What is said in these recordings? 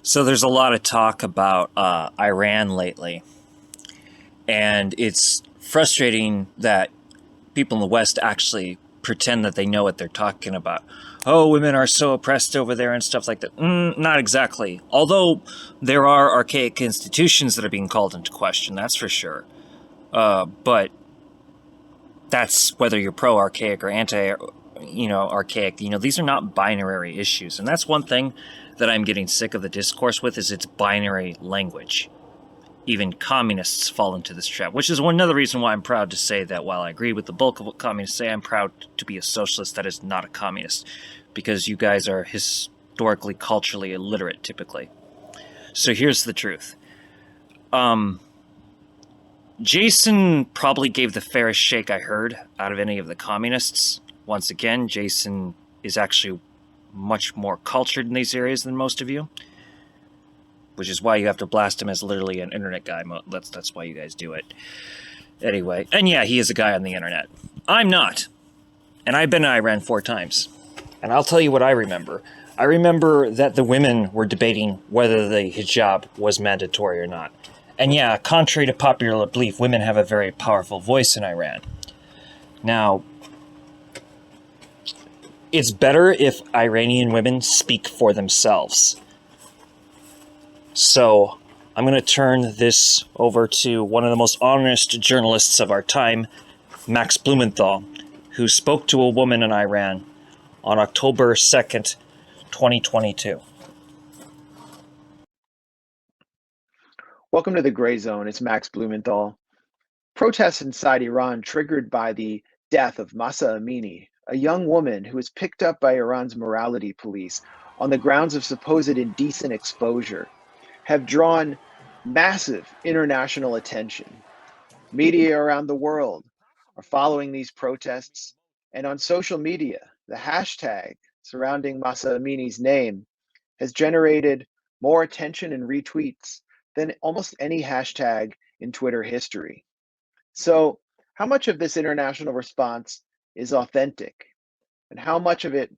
So there's a lot of talk about Iran lately, and it's frustrating that people in the West actually pretend that they know what they're talking about. Oh, women are so oppressed over there and stuff like that. Not exactly. Although there are archaic institutions that are being called into question, that's for sure. But that's whether you're pro-archaic or anti, archaic. These are not binary issues, and that's one thing that I'm getting sick of the discourse with is its binary language. Even communists fall into this trap, which is another reason why I'm proud to say that while I agree with the bulk of what communists say, I'm proud to be a socialist that is not a communist, because you guys are historically, culturally illiterate, typically. So here's the truth. Jason probably gave the fairest shake I heard out of any of the communists. Once again, Jason is actually much more cultured in these areas than most of you, which is why you have to blast him as literally an internet guy. That's why you guys do it. Anyway, and yeah, he is a guy on the internet. I'm not. And I've been to Iran 4 times. And I'll tell you what I remember. I remember that the women were debating whether the hijab was mandatory or not. And yeah, contrary to popular belief, women have a very powerful voice in Iran. Now, it's better if Iranian women speak for themselves. So, I'm going to turn this over to one of the most honest journalists of our time, Max Blumenthal, who spoke to a woman in Iran on October 2nd, 2022. Welcome to the Gray Zone. It's Max Blumenthal. Protests inside Iran triggered by the death of Mahsa Amini, a young woman who was picked up by Iran's morality police on the grounds of supposed indecent exposure, have drawn massive international attention. Media around the world are following these protests, and on social media, the hashtag surrounding Mahsa Amini's name has generated more attention and retweets than almost any hashtag in Twitter history. So, how much of this international response is authentic, and how much of it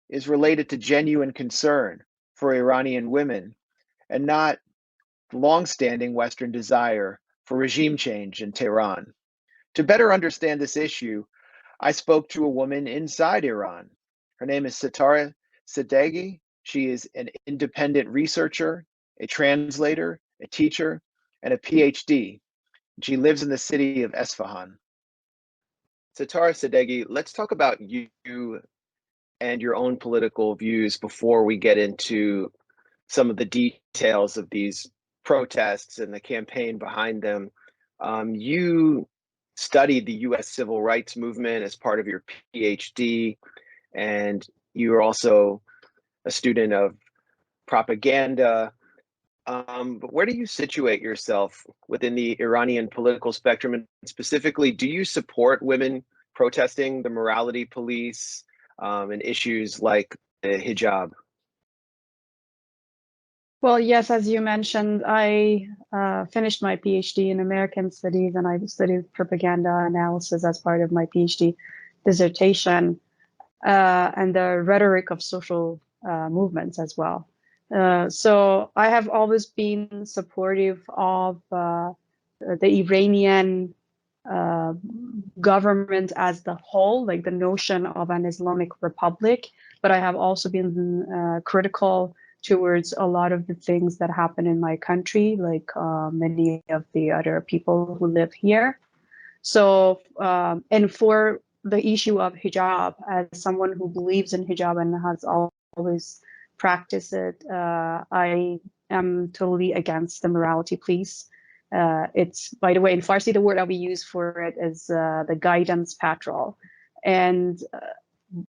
is related to genuine concern for Iranian women and not the long-standing Western desire for regime change in Tehran? To better understand this issue, I spoke to a woman inside Iran. Her name is Satara Sadeghi. She is an independent researcher, a translator, a teacher, and a PhD. She lives in the city of Esfahan. Satara Sadeghi, let's talk about you and your own political views before we get into some of the details of these protests and the campaign behind them. You studied the US civil rights movement as part of your PhD, and you are also a student of propaganda. But where do you situate yourself within the Iranian political spectrum? And specifically, do you support women protesting the morality police and issues like the hijab? Well, yes, as you mentioned, I finished my PhD in American Studies, and I studied propaganda analysis as part of my PhD dissertation, and the rhetoric of social movements as well. So I have always been supportive of the Iranian government as the whole, like the notion of an Islamic republic, but I have also been critical towards a lot of the things that happen in my country, like many of the other people who live here. So, and for the issue of hijab, as someone who believes in hijab and has always practiced it, I am totally against the morality police. It's, by the way, in Farsi, the word that we use for it is the guidance patrol. And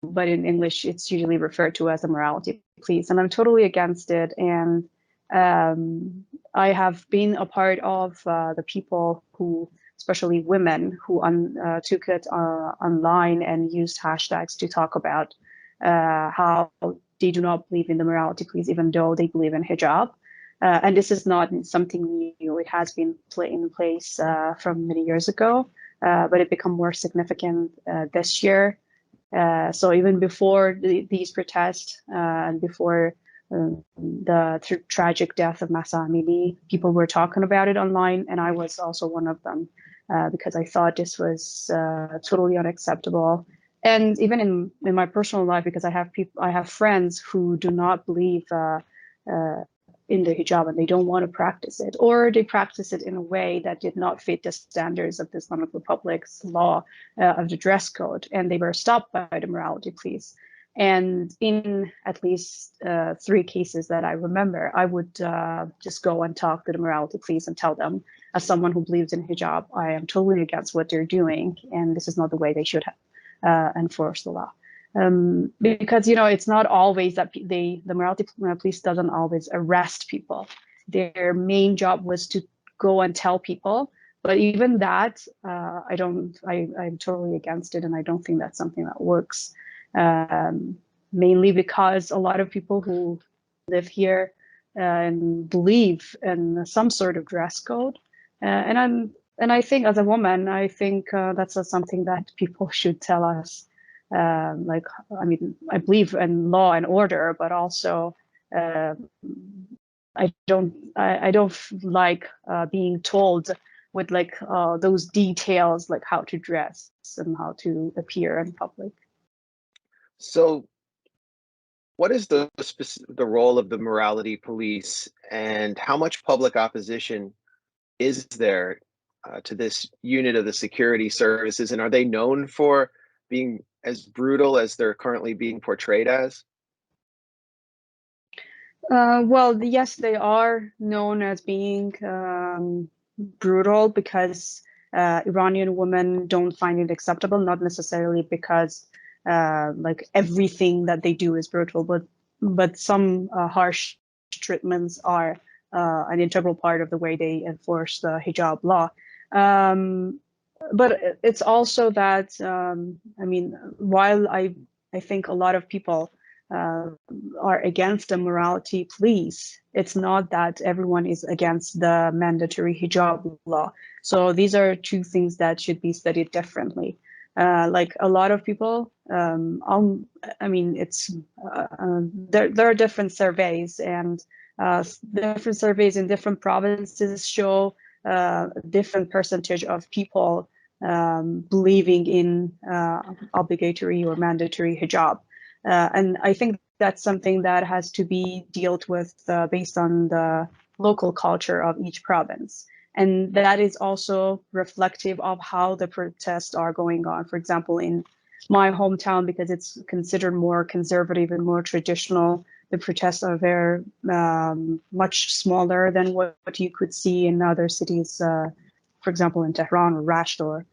but in English, it's usually referred to as a morality police. And I'm totally against it. And I have been a part of the people who, especially women, who took it online and used hashtags to talk about how they do not believe in the morality police, even though they believe in hijab. And this is not something new. It has been in place from many years ago, but it became more significant this year. So even before these protests and before the tragic death of Mahsa Amini. People were talking about it online, and I was also one of them because I thought this was totally unacceptable. And even in my personal life, because I have friends who do not believe in the hijab and they don't want to practice it, or they practice it in a way that did not fit the standards of the Islamic Republic's law of the dress code, and they were stopped by the morality police. And in at least 3 cases that I remember, I would just go and talk to the morality police and tell them, as someone who believes in hijab, I am totally against what they're doing, and this is not the way they should enforce the law. Because it's not always that the morality police doesn't always arrest people. Their main job was to go and tell people, but even that I'm totally against it, and I don't think that's something that works. Mainly because a lot of people who live here and believe in some sort of dress code, and I think as a woman, I think that's something that people should tell us. Like, I mean, I believe in law and order, but also I don't like being told with like those details, like how to dress and how to appear in public. So, what is the role of the morality police, and how much public opposition is there to this unit of the security services? And are they known for being as brutal as they're currently being portrayed as? Well, yes, they are known as being brutal because Iranian women don't find it acceptable, not necessarily because like everything that they do is brutal, but some harsh treatments are an integral part of the way they enforce the hijab law. But it's also that I mean, while I think a lot of people are against the morality police, it's not that everyone is against the mandatory hijab law. So these are 2 things that should be studied differently. Like a lot of people, I mean, it's there are different surveys, and different surveys in different provinces show different percentage of people believing in obligatory or mandatory hijab. And I think that's something that has to be dealt with based on the local culture of each province. And that is also reflective of how the protests are going on. For example, in my hometown, because it's considered more conservative and more traditional, the protests are very much smaller than what you could see in other cities, for example, in Tehran or Rasht or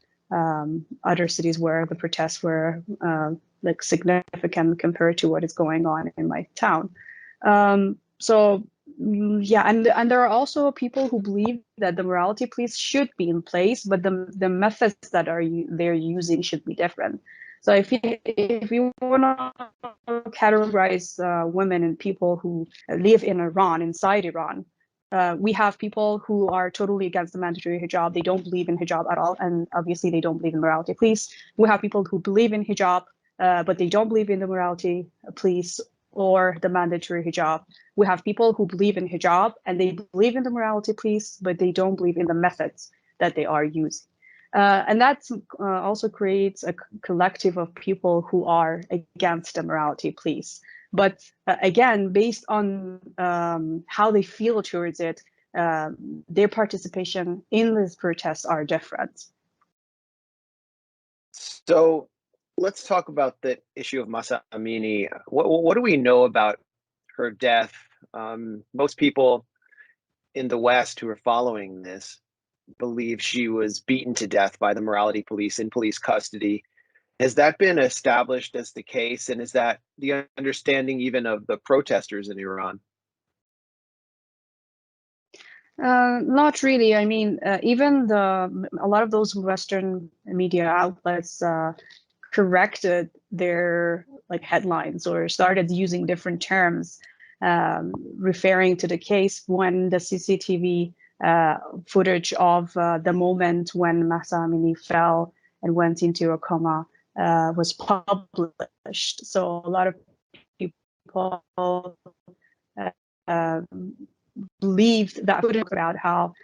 other cities where the protests were like significant compared to what is going on in my town. So yeah, and there are also people who believe that the morality police should be in place, but the methods that they're using should be different. So if you want to categorize women and people who live in Iran, inside Iran, we have people who are totally against the mandatory hijab. They don't believe in hijab at all, and obviously they don't believe in morality police. We have people who believe in hijab, but they don't believe in the morality police or the mandatory hijab. We have people who believe in hijab and they believe in the morality police, but they don't believe in the methods that they are using. And that also creates a collective of people who are against the morality police. But again, based on how they feel towards it, their participation in these protests are different. So let's talk about the issue of Mahsa Amini. What do we know about her death? Most people in the West who are following this believe she was beaten to death by the morality police in police custody. Has that been established as the case? And is that the understanding even of the protesters in Iran? Not really. I mean, even a lot of those Western media outlets corrected their like headlines or started using different terms referring to the case when the CCTV footage of the moment when Mahsa Amini fell and went into a coma was published. So a lot of people believed that footage about how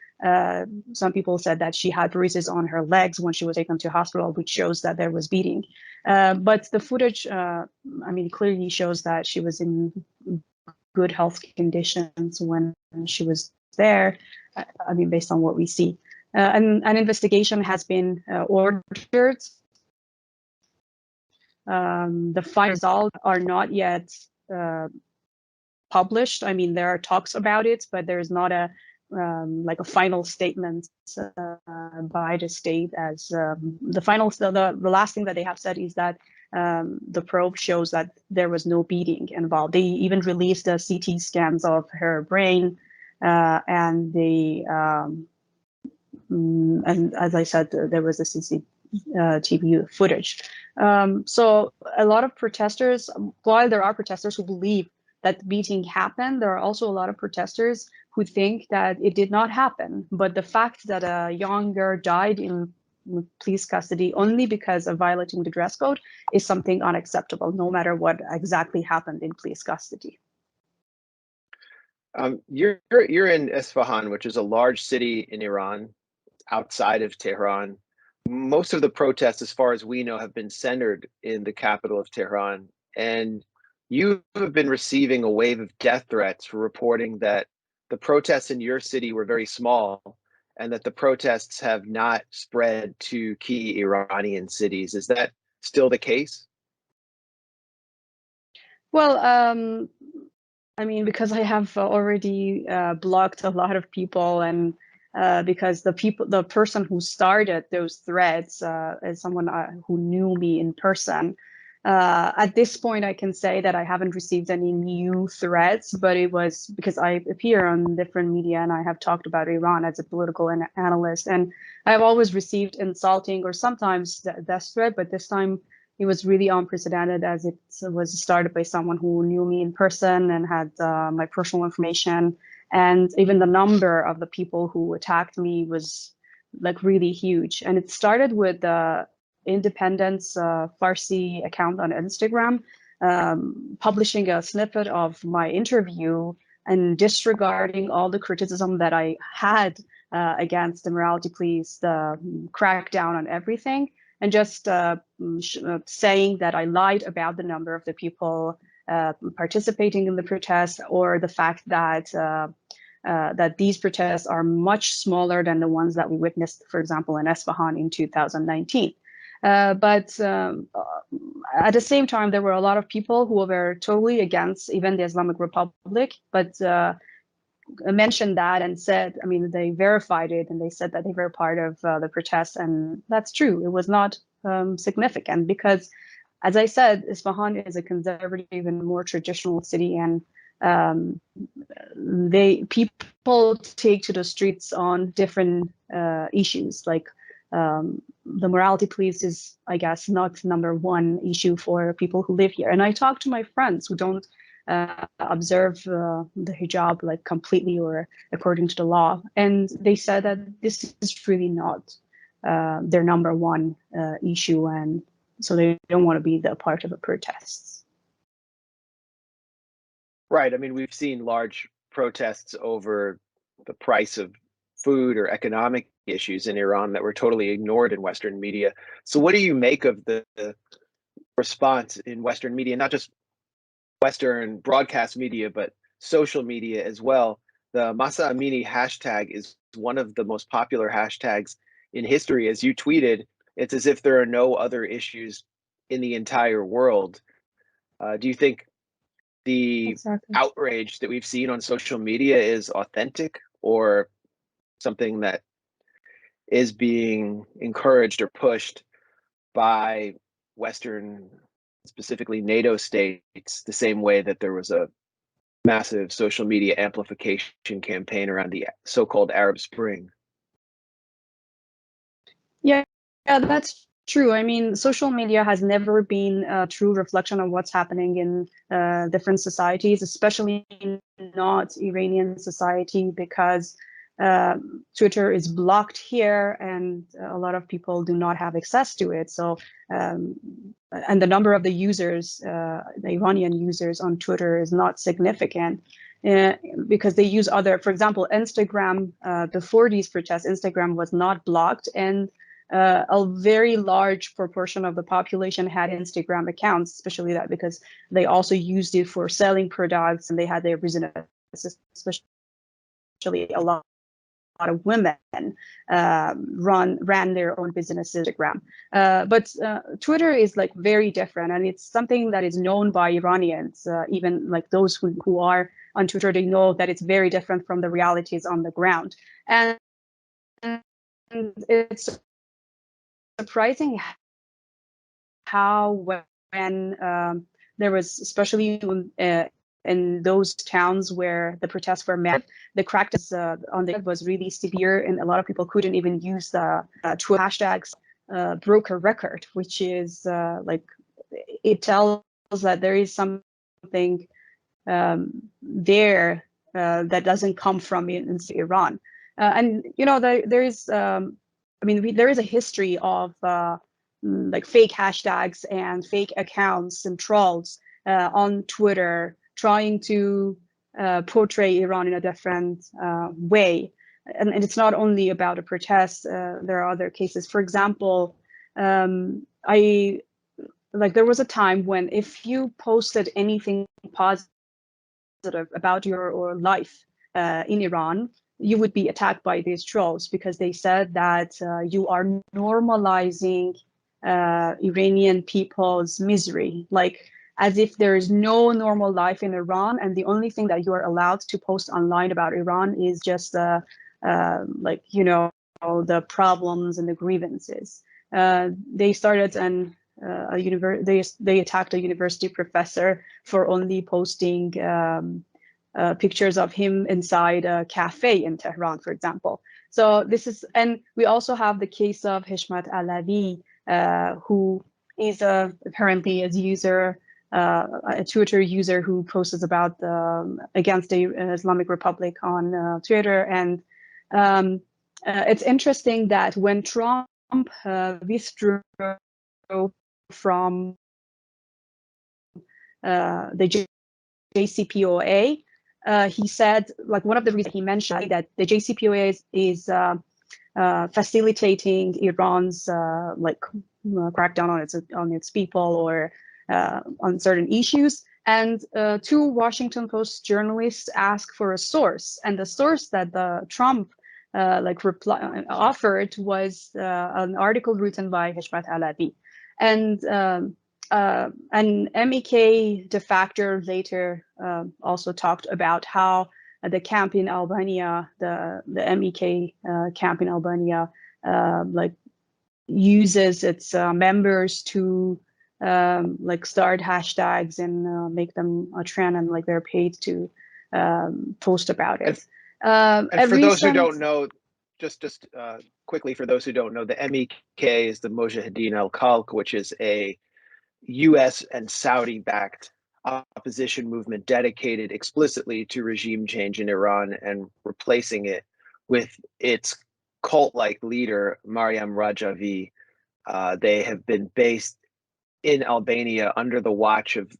some people said that she had bruises on her legs when she was taken to hospital, which shows that there was beating. But the footage, clearly shows that she was in good health conditions when she was there. Based on what we see. And an investigation has been ordered. The final results are not yet published. There are talks about it, but there's not a final statement by the state. As the last thing that they have said is that the probe shows that there was no beating involved. They even released the CT scans of her brain, and as I said, there was a CCTV footage. So a lot of protesters, while there are protesters who believe that beating happened, there are also a lot of protesters who think that it did not happen. But the fact that a young girl died in police custody only because of violating the dress code is something unacceptable, no matter what exactly happened in police custody. You're in Isfahan, which is a large city in Iran, outside of Tehran. Most of the protests, as far as we know, have been centered in the capital of Tehran. And you have been receiving a wave of death threats for reporting that the protests in your city were very small and that the protests have not spread to key Iranian cities. Is that still the case? Well, because I have already blocked a lot of people, and because the person who started those threads is someone who knew me in person. At this point, I can say that I haven't received any new threats, but it was because I appear on different media and I have talked about Iran as a political analyst, and I've always received insulting or sometimes death threat, but this time it was really unprecedented, as it was started by someone who knew me in person and had my personal information. And even the number of the people who attacked me was really huge. And it started with the Independence Farsi account on Instagram, publishing a snippet of my interview and disregarding all the criticism that I had against the morality police, the crackdown on everything, and just saying that I lied about the number of the people participating in the protests, or the fact that that these protests are much smaller than the ones that we witnessed, for example, in Esfahan in 2019. But at the same time, there were a lot of people who were totally against even the Islamic Republic, but mentioned that and said, they verified it and they said that they were part of the protests, and that's true. It was not significant because, as I said, Isfahan is a conservative and more traditional city, and people take to the streets on different issues. Like the morality police is, I guess, not number one issue for people who live here. And I talk to my friends who don't observe the hijab completely or according to the law, and they said that this is really not their number one issue, and so they don't want to be the part of the protests. Right. We've seen large protests over the price of food or economic issues in Iran that were totally ignored in Western media. So what do you make of the response in Western media, not just Western broadcast media, but social media as well? The Mahsa Amini hashtag is one of the most popular hashtags in history. As you tweeted, it's as if there are no other issues in the entire world. Do you think the outrage that we've seen on social media is authentic, or something that is being encouraged or pushed by Western, specifically NATO states, the same way that there was a massive social media amplification campaign around the so-called Arab Spring? Yeah, that's true. Social media has never been a true reflection of what's happening in different societies, especially not Iranian society, because Twitter is blocked here, and a lot of people do not have access to it. So, and the number of the users, the Iranian users on Twitter is not significant because they use other, for example, Instagram. Before these protests, Instagram was not blocked, and a very large proportion of the population had Instagram accounts, especially that because they also used it for selling products, and they had their business, especially a lot of women ran their own businesses on Instagram. But Twitter is like very different, and it's something that is known by Iranians. Even like those who are on Twitter, they know that it's very different from the realities on the ground. And it's surprising how when there was, especially in those towns where the protests were met, the crackdowns on the was really severe, and a lot of people couldn't even use the Twitter hashtags. Broke a record, which is like, it tells that there is something there that doesn't come from Iran. And you know, there is I mean, there is a history of like fake hashtags and fake accounts and trolls on Twitter trying to portray Iran in a different way. And it's not only about a protest. There are other cases. For example, there was a time when if you posted anything positive about your life in Iran, you would be attacked by these trolls because they said that you are normalizing Iranian people's misery, like as if there is no normal life in Iran, and the only thing that you are allowed to post online about Iran is just like, you know, the problems and the grievances. They started and they attacked a university professor for only posting pictures of him inside a cafe in Tehran, for example. So this is, and we also have the case of Heshmat Alavi, who is apparently a user, a Twitter user who posts about against the Islamic Republic on Twitter. And it's interesting that when Trump withdrew from the JCPOA, he said, like, one of the reasons he mentioned that the JCPOA is facilitating Iran's crackdown on its people or on certain issues. And two Washington Post journalists asked for a source, and the source that the Trump offered was an article written by Heshmat Alavi, and MEK defector later also talked about how the camp in Albania, the MEK camp in Albania, like uses its members to start hashtags and make them a trend, and like they're paid to post about it. And for those who don't know, just quickly, for those who don't know, the MEK is the Mojahedin al-Khalq, which is a US and Saudi-backed opposition movement dedicated explicitly to regime change in Iran and replacing it with its cult-like leader, Mariam Rajavi. They have been based in Albania under the watch of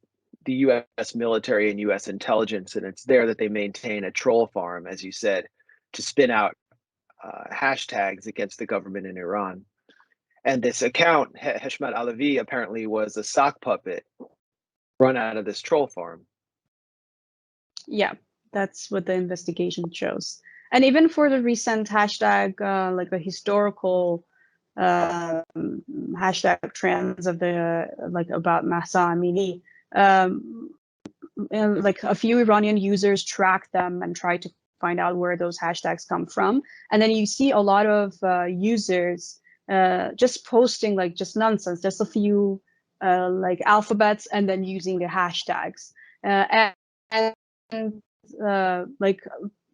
the US military and US intelligence, and it's there that they maintain a troll farm, as you said, to spin out hashtags against the government in Iran. And this account, Heshmat Alavi, apparently was a sock puppet run out of this troll farm. Yeah, that's what the investigation shows. And even for the recent hashtag, like the historical hashtag trends of the about Mahsa Amini, like a few Iranian users track them and try to find out where those hashtags come from. And then you see a lot of users just posting like just nonsense, just a few like alphabets, and then using the hashtags. And like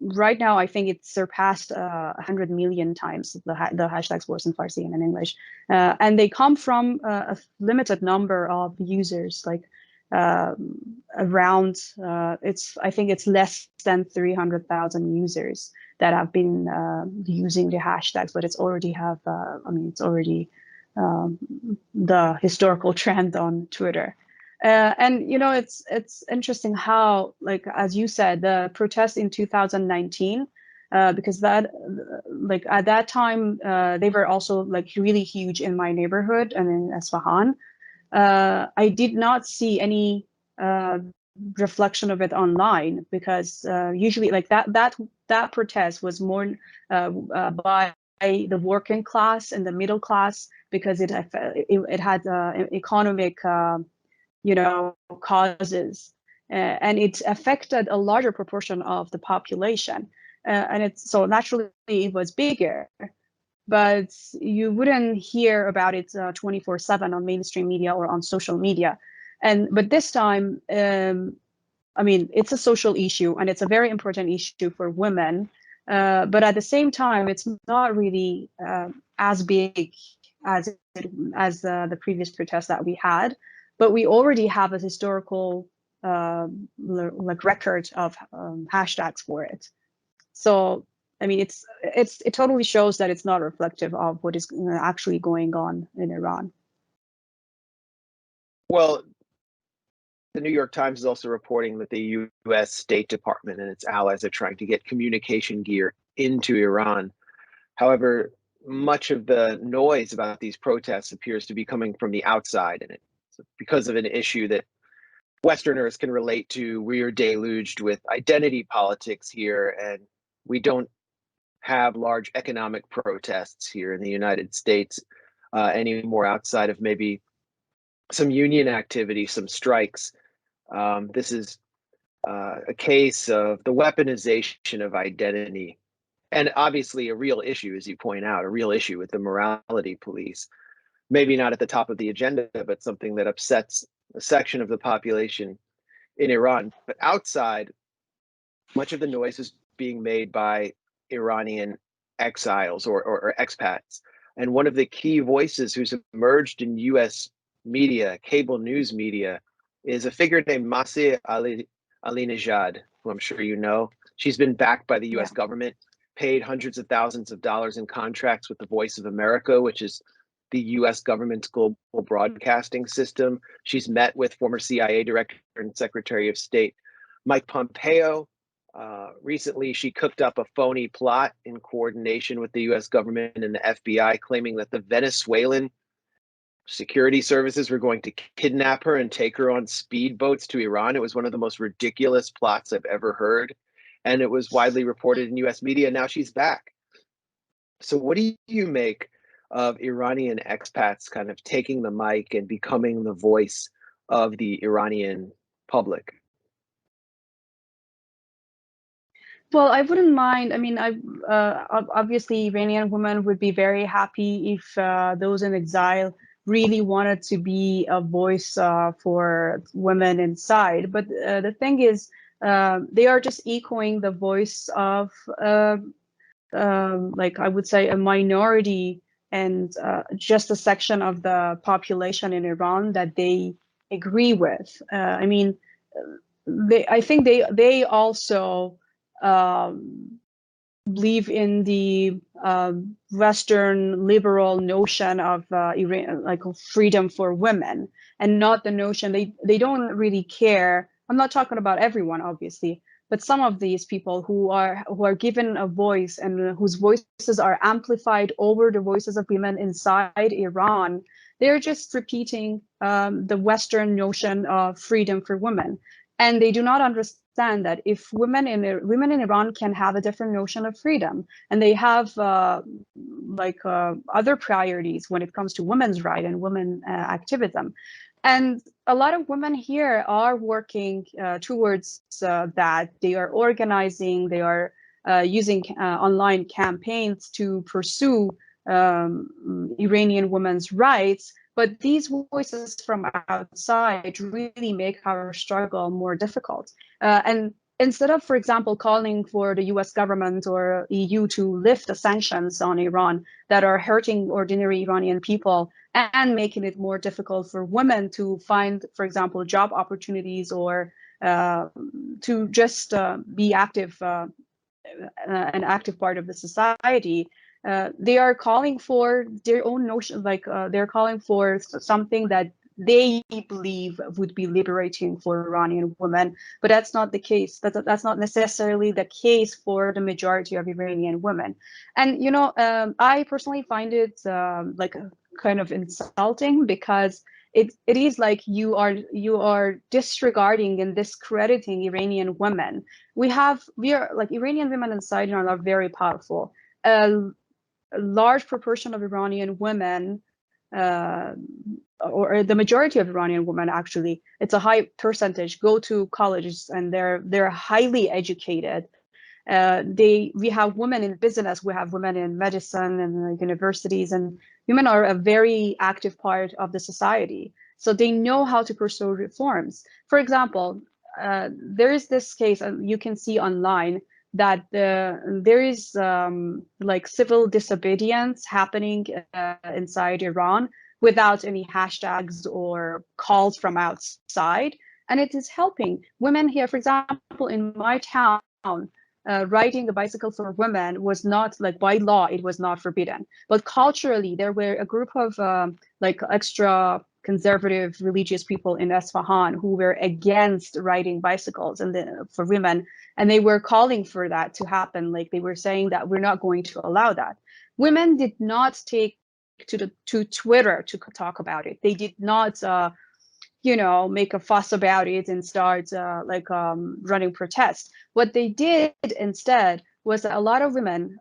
right now, I think it's surpassed 100 million times the hashtags words in Farsi and in English, and they come from a limited number of users. Like around I think it's less than 300,000 users that have been using the hashtags, but it's already it's already the historical trend on Twitter. And it's interesting how, like as you said, the protests in 2019, because that like at that time they were also like really huge in my neighborhood and in Isfahan. I did not see any reflection of it online, because usually like that protest was more by the working class and the middle class, because it had economic causes, and it affected a larger proportion of the population, and it's so naturally it was bigger, but you wouldn't hear about it 24/7 on mainstream media or on social media. But this time, it's a social issue, and it's a very important issue for women. But at the same time, it's not really as big as the previous protests that we had. But we already have a historical like record of hashtags for it. So it totally shows that it's not reflective of what is actually going on in Iran. Well, the New York Times is also reporting that the U.S. State Department and its allies are trying to get communication gear into Iran. However, much of the noise about these protests appears to be coming from the outside, and it's because of an issue that Westerners can relate to. We are deluged with identity politics here, and we don't have large economic protests here in the United States anymore, outside of maybe some union activity, some strikes. This is a case of the weaponization of identity, and obviously a real issue, as you point out, a real issue with the morality police. Maybe not at the top of the agenda, but something that upsets a section of the population in Iran. But outside, much of the noise is being made by Iranian exiles or expats. And one of the key voices who's emerged in US media, cable news media, is a figure named Masih Alinejad, who I'm sure you know. She's been backed by the US government, paid hundreds of thousands of dollars in contracts with the Voice of America, which is the US government's global broadcasting system. She's met with former CIA Director and Secretary of State Mike Pompeo. Recently, she cooked up a phony plot in coordination with the US government and the FBI, claiming that the Venezuelan security services were going to kidnap her and take her on speedboats to Iran. It was one of the most ridiculous plots I've ever heard, and it was widely reported in US media. Now she's back. So what do you make of Iranian expats kind of taking the mic and becoming the voice of the Iranian public? Well, I wouldn't mind. Obviously, Iranian women would be very happy if those in exile really wanted to be a voice for women inside. But the thing is, they are just echoing the voice of, like I would say, a minority and just a section of the population in Iran that they agree with. I think they also believe in the Western liberal notion of Iran, like freedom for women, and not the notion they don't really care. I'm not talking about everyone, obviously, but some of these people who are given a voice and whose voices are amplified over the voices of women inside Iran, they're just repeating the Western notion of freedom for women. And they do not understand that if women in Iran can have a different notion of freedom, and they have other priorities when it comes to women's rights and women activism. And a lot of women here are working towards that. They are organizing, they are using online campaigns to pursue Iranian women's rights. But these voices from outside really make our struggle more difficult. And instead of, for example, calling for the US government or EU to lift the sanctions on Iran that are hurting ordinary Iranian people and making it more difficult for women to find, for example, job opportunities or to just be active, an active part of the society, they are calling for their own notion, like they're calling for something that they believe would be liberating for Iranian women, but that's not the case. That's not necessarily the case for the majority of Iranian women. And I personally find it like kind of insulting, because it is like you are disregarding and discrediting Iranian women. We are like Iranian women inside Iran are very powerful. A large proportion of Iranian women, or the majority of Iranian women, actually, it's a high percentage, go to colleges and they're highly educated. We have women in business, we have women in medicine and universities, and women are a very active part of the society. So they know how to pursue reforms. For example, there is this case, and you can see online, that there is like civil disobedience happening inside Iran without any hashtags or calls from outside. And it is helping women here. For example, in my town, riding a bicycle for women was not, like, by law, it was not forbidden. But culturally, there were a group of like extra conservative religious people in Esfahan who were against riding bicycles for women, and they were calling for that to happen. Like, they were saying that we're not going to allow that. Women did not take to Twitter to talk about it. They did not make a fuss about it and start running protests. What they did instead was that a lot of women,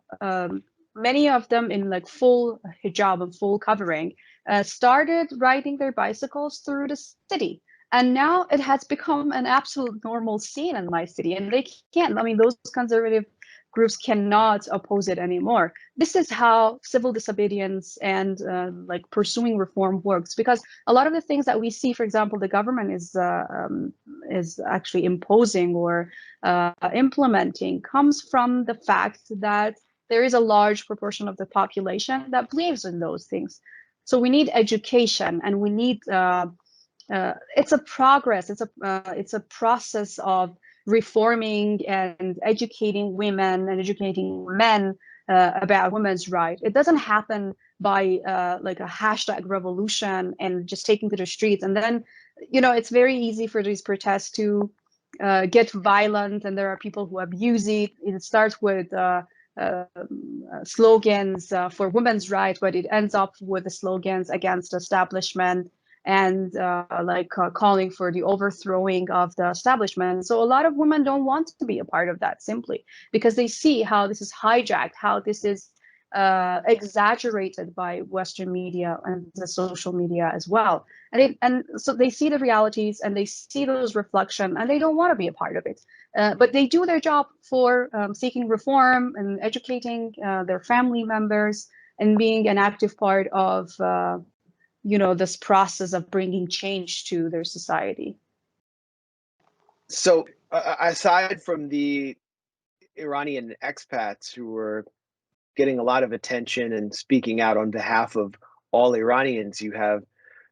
many of them in like full hijab and full covering, started riding their bicycles through the city. And now it has become an absolute normal scene in my city. And they can't, I mean, those conservative groups cannot oppose it anymore. This is how civil disobedience and like pursuing reform works, because a lot of the things that we see, for example, the government is actually imposing or implementing, comes from the fact that there is a large proportion of the population that believes in those things. So we need education, and we need it's a progress. It's a process of reforming and educating women and educating men about women's rights. It doesn't happen by like a hashtag revolution and just taking to the streets. And then, it's very easy for these protests to get violent, and there are people who abuse it. It starts with slogans for women's rights, but it ends up with the slogans against establishment and calling for the overthrowing of the establishment. So a lot of women don't want to be a part of that, simply because they see how this is hijacked, how this is exaggerated by Western media and the social media as well. And so they see the realities and they see those reflections, and they don't want to be a part of it. But they do their job for seeking reform and educating their family members and being an active part of this process of bringing change to their society. So aside from the Iranian expats who were getting a lot of attention and speaking out on behalf of all Iranians, you have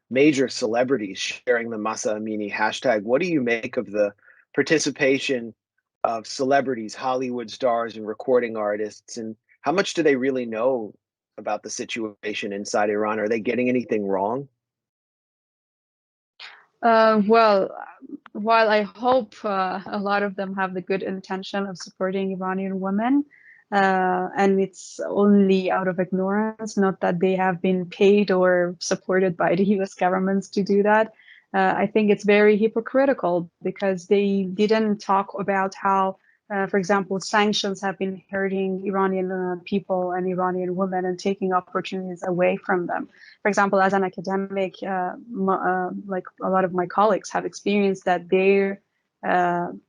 major celebrities sharing the Mahsa Amini hashtag. What do you make of the participation of celebrities, Hollywood stars, and recording artists? And how much do they really know about the situation inside Iran? Are they getting anything wrong? Well, while I hope a lot of them have the good intention of supporting Iranian women, and it's only out of ignorance, not that they have been paid or supported by the US governments to do that, I think it's very hypocritical, because they didn't talk about how, for example, sanctions have been hurting Iranian people and Iranian women and taking opportunities away from them. For example, as an academic, like a lot of my colleagues have experienced that their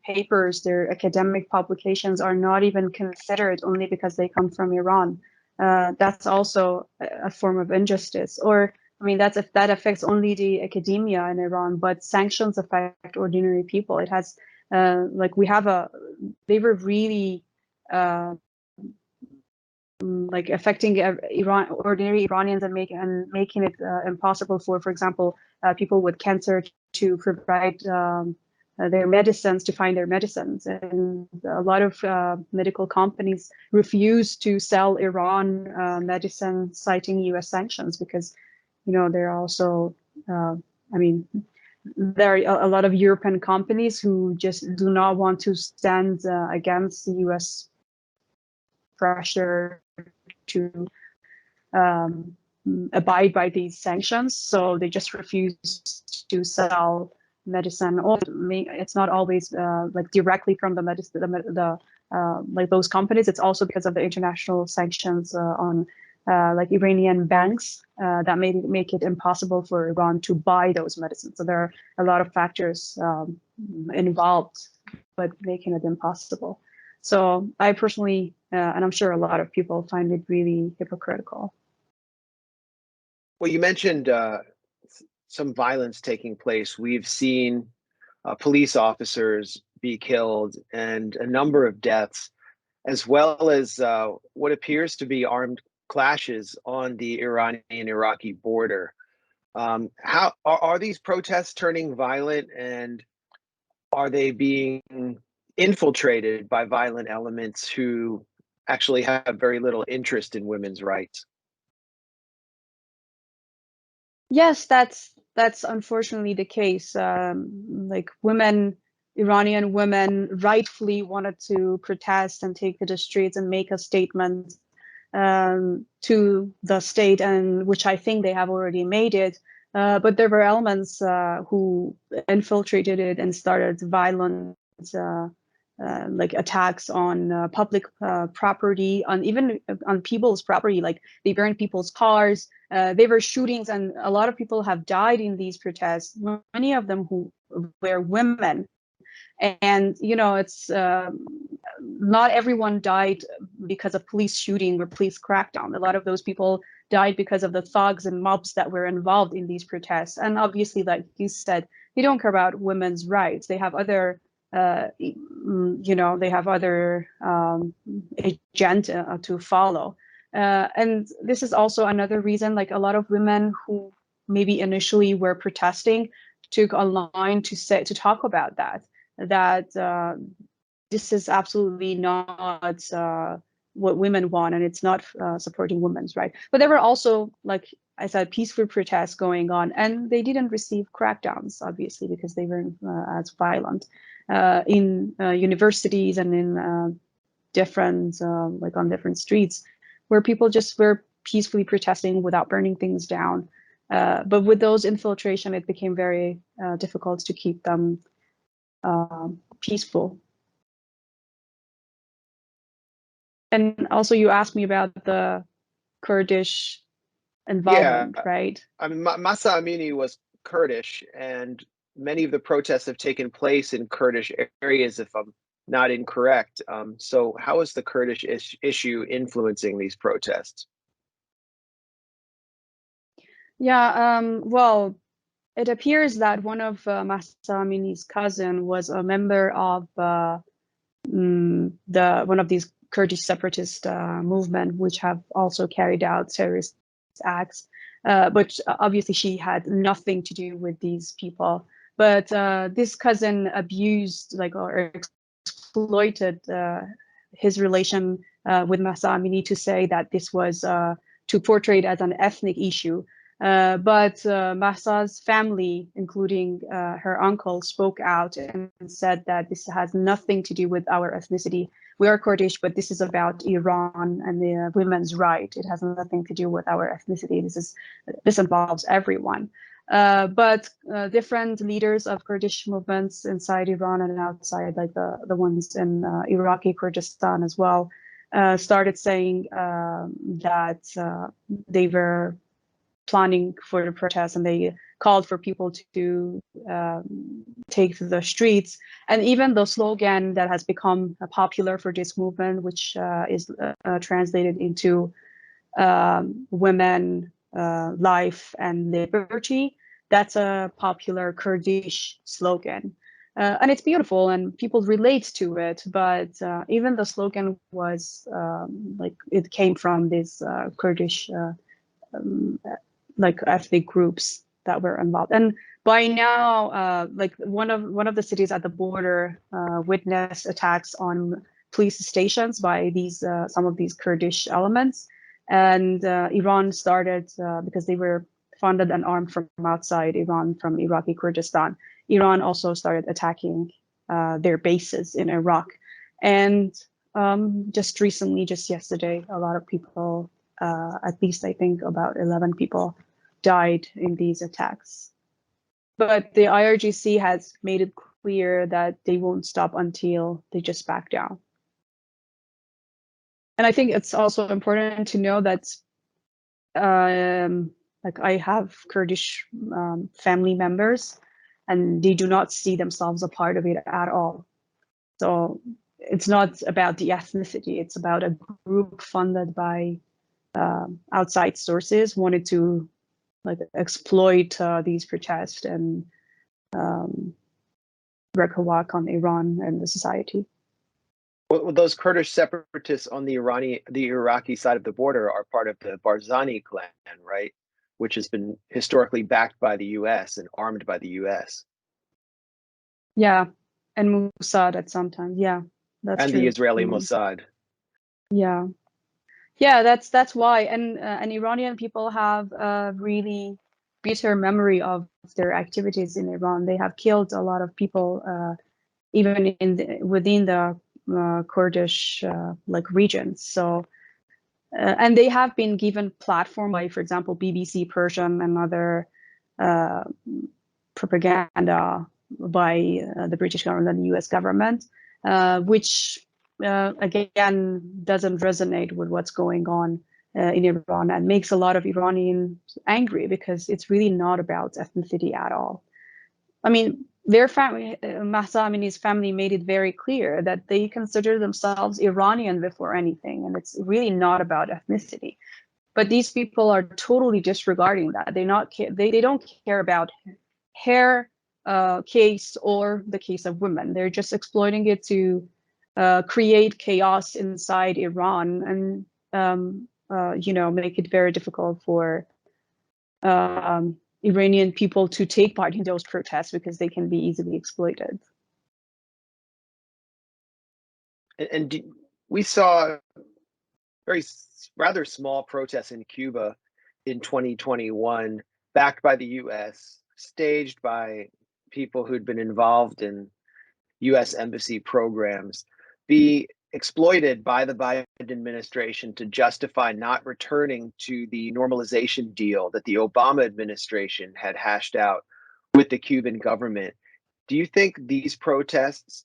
papers, their academic publications are not even considered only because they come from Iran. That's also a form of injustice. Or, I mean, that affects only the academia in Iran, but sanctions affect ordinary people. It has like they were really like affecting ordinary Iranians and making it impossible for example, people with cancer to provide their medicines, to find their medicines. And a lot of medical companies refuse to sell Iran medicine, citing U.S. sanctions, because, they're also, I mean, there are a lot of European companies who just do not want to stand against the U.S. pressure to abide by these sanctions. So they just refuse to sell medicine. Or it's not always like directly from the medicine, like those companies. It's also because of the international sanctions on like Iranian banks that make it impossible for Iran to buy those medicines. So there are a lot of factors involved, but making it impossible. So I personally, and I'm sure a lot of people, find it really hypocritical. Well, you mentioned some violence taking place. We've seen police officers be killed and a number of deaths, as well as what appears to be armed clashes on the Iranian-Iraqi border. How are these protests turning violent, and are they being infiltrated by violent elements who actually have very little interest in women's rights? Yes, that's unfortunately the case. Like Iranian women rightfully wanted to protest and take to the streets and make a statement to the state, and which I think they have already made it. But there were elements who infiltrated it and started violent like attacks on public property, even on people's property. Like they burned people's cars. There were shootings, and a lot of people have died in these protests. Many of them who were women. And it's not everyone died because of police shooting or police crackdown. A lot of those people died because of the thugs and mobs that were involved in these protests. And obviously, like you said, they don't care about women's rights. They have other they have other agenda to follow. And this is also another reason, like a lot of women who maybe initially were protesting took online to talk about that this is absolutely not what women want, and it's not supporting women's rights. But there were also, like I said, peaceful protests going on, and they didn't receive crackdowns, obviously, because they weren't as violent in universities and in different, like on different streets, where people just were peacefully protesting without burning things down. But with those infiltration, it became very difficult to keep them peaceful. And also, you asked me about the Kurdish involvement, Yeah, right? I mean, Masa Amini was Kurdish, and many of the protests have taken place in Kurdish areas, if I'm not incorrect. So how is the Kurdish issue influencing these protests? Yeah, well, it appears that one of Mahsa Amini's cousin was a member of one of these Kurdish separatist movement, which have also carried out terrorist acts. But obviously, she had nothing to do with these people. But this cousin abused, like, or exploited his relation with Mahsa Amini to say that this was to portray it as an ethnic issue. But Mahsa's family, including her uncle, spoke out and said that this has nothing to do with our ethnicity. We are Kurdish, but this is about Iran and the women's right. It has nothing to do with our ethnicity. This involves everyone. But different leaders of Kurdish movements inside Iran and outside, like the ones in Iraqi Kurdistan as well, started saying that they were planning for the protests, and they called for people to take to the streets. And even the slogan that has become popular for this movement, which is translated into women, life, and liberty, that's a popular Kurdish slogan. and it's beautiful and people relate to it. But even the slogan was like it came from these Kurdish like ethnic groups that were involved. And by now, like one of the cities at the border witnessed attacks on police stations by these some of these Kurdish elements, and Iran started because they were funded and armed from outside Iran, from Iraqi Kurdistan. Iran also started attacking their bases in Iraq, and just recently, just yesterday, a lot of people, at least I think about 11 people, died in these attacks. But the IRGC has made it clear that they won't stop until they just back down. And I think it's also important to know that like I have Kurdish family members, and they do not see themselves a part of it at all. So it's not about the ethnicity, it's about a group funded by outside sources wanted to like exploit these protests and wreak havoc on Iran and the society. Well, those Kurdish separatists on the Iraqi side of the border are part of the Barzani clan, right? Which has been historically backed by the U.S. and armed by the U.S. Yeah, and Mossad at some time. Yeah, that's and true. the Israeli Mossad. Yeah, yeah, that's why. And Iranian people have a really bitter memory of their activities in Iran. They have killed a lot of people, even within the Kurdish like regions. So, and they have been given platform by, for example, BBC Persian and other propaganda by the British government and the US government, which again doesn't resonate with what's going on in Iran and makes a lot of Iranians angry because it's really not about ethnicity at all. I mean, their family, Mahsa Amini's family made it very clear that they consider themselves Iranian before anything, and it's really not about ethnicity. But these people are totally disregarding that. They don't care about hair case or the case of women. They're just exploiting it to create chaos inside Iran and make it very difficult for Iranian people to take part in those protests because they can be easily exploited. And we saw rather small protests in Cuba in 2021, backed by the U.S., staged by people who'd been involved in U.S. embassy programs, be exploited by the Biden administration to justify not returning to the normalization deal that the Obama administration had hashed out with the Cuban government. Do you think these protests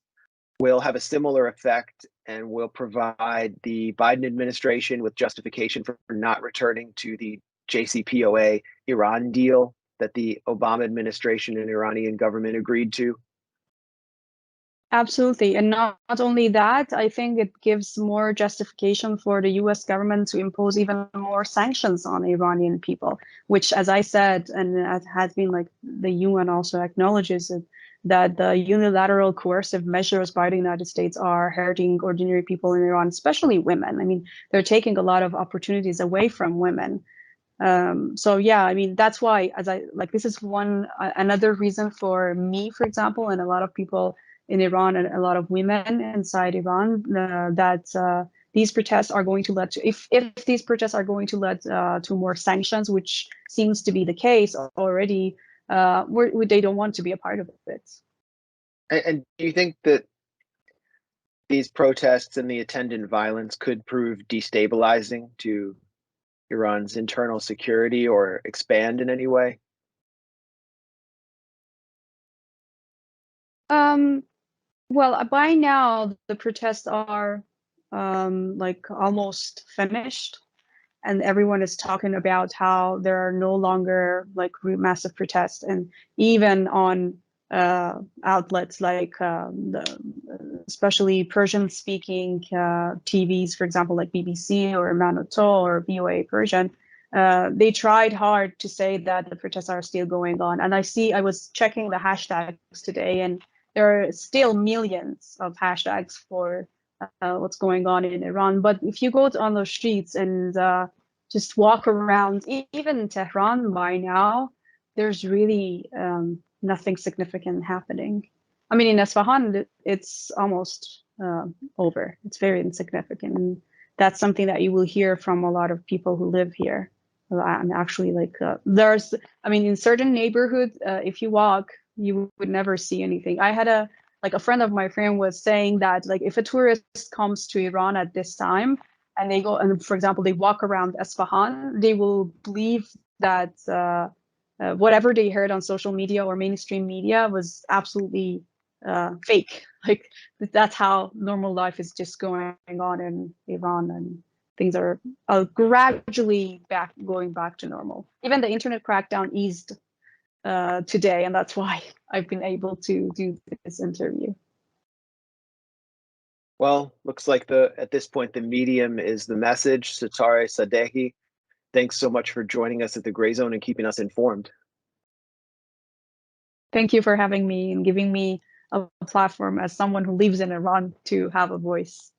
will have a similar effect and will provide the Biden administration with justification for not returning to the JCPOA Iran deal that the Obama administration and Iranian government agreed to? Absolutely. And not only that, I think it gives more justification for the US government to impose even more sanctions on Iranian people, which, as I said, and it has been like the UN also acknowledges it, that the unilateral coercive measures by the United States are hurting ordinary people in Iran, especially women. I mean, they're taking a lot of opportunities away from women. So yeah, I mean, that's why, this is another reason for me, for example, and a lot of people in Iran and a lot of women inside Iran that these protests are going to lead to, if these protests are going to lead to more sanctions, which seems to be the case already, they don't want to be a part of it. And do you think that these protests and the attendant violence could prove destabilizing to Iran's internal security or expand in any way? Well, by now the protests are like almost finished, and everyone is talking about how there are no longer like massive protests, and even on outlets like especially Persian-speaking TVs, for example, like BBC or Manoto or VOA Persian, they tried hard to say that the protests are still going on. And I was checking the hashtags today, and there are still millions of hashtags for what's going on in Iran. But if you go on those streets and just walk around, even in Tehran by now, there's really nothing significant happening. I mean, in Isfahan, it's almost over. It's very insignificant. And that's something that you will hear from a lot of people who live here. And actually, like, there's, I mean, in certain neighborhoods, if you walk, you would never see anything. I had a friend of my friend was saying that, like, if a tourist comes to Iran at this time and they go, and for example, they walk around Isfahan, they will believe that whatever they heard on social media or mainstream media was absolutely fake. Like, that's how normal life is just going on in Iran, and things are gradually going back to normal. Even the internet crackdown eased today, and that's why I've been able to do this interview. Well, looks like at this point the medium is the message. Satare Sadehi, thanks so much for joining us at the Gray Zone and keeping us informed. Thank you for having me and giving me a platform as someone who lives in Iran to have a voice.